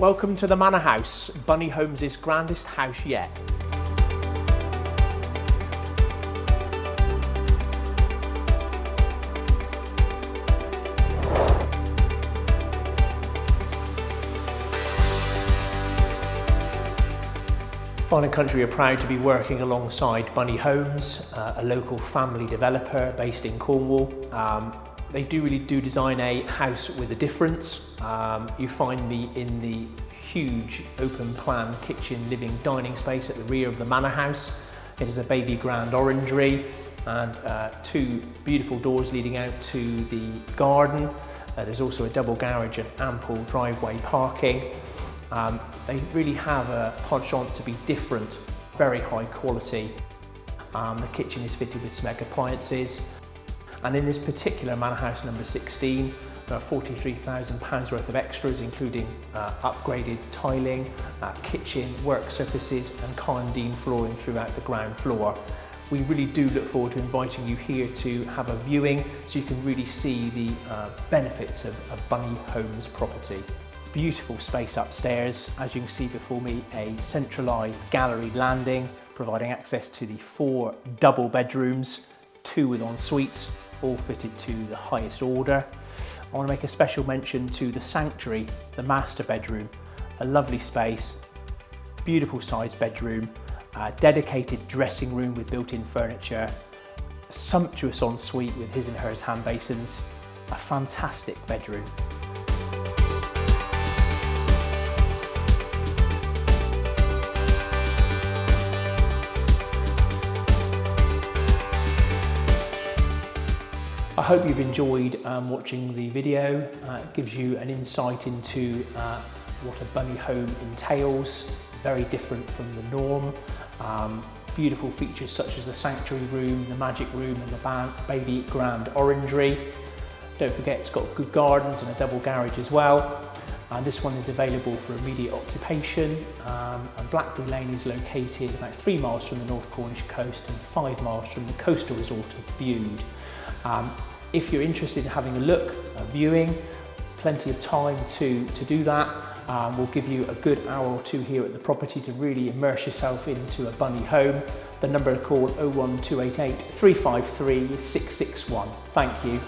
Welcome to the Manor House, Bunny Homes' grandest house yet. Fine & Country are proud to be working alongside Bunny Homes, a local family developer based in Cornwall. They really do design a house with a difference. You find me in the huge open plan kitchen, living, dining space at the rear of the Manor House. It is a baby grand orangery and two beautiful doors leading out to the garden. There's also a double garage and ample driveway parking. They really have a penchant to be different, very high quality. The kitchen is fitted with Smeg appliances. And in this particular Manor House number 16, there are £43,000 worth of extras, including upgraded tiling, kitchen, work surfaces and Carndean flooring throughout the ground floor. We really do look forward to inviting you here to have a viewing so you can really see the benefits of a Bunny Homes property. Beautiful space upstairs, as you can see before me, a centralised gallery landing, providing access to the 4 double bedrooms, 2 with en-suites, all fitted to the highest order. I want to make a special mention to the sanctuary, the master bedroom, a lovely space, beautiful sized bedroom, dedicated dressing room with built-in furniture, sumptuous en-suite with his and hers hand basins, a fantastic bedroom. I hope you've enjoyed watching the video. It gives you an insight into what a bunny home entails, very different from the norm. Beautiful features such as the sanctuary room, the magic room and the baby grand orangery. Don't forget it's got good gardens and a double garage as well. This one is available for immediate occupation, and Blackberry Lane is located about 3 miles from the North Cornish coast and 5 miles from the coastal resort of Bude. If you're interested in having a look, a viewing, plenty of time to do that. We'll give you a good hour or 2 here at the property to really immerse yourself into a bunny home. The number to call 01288 353 661. Thank you.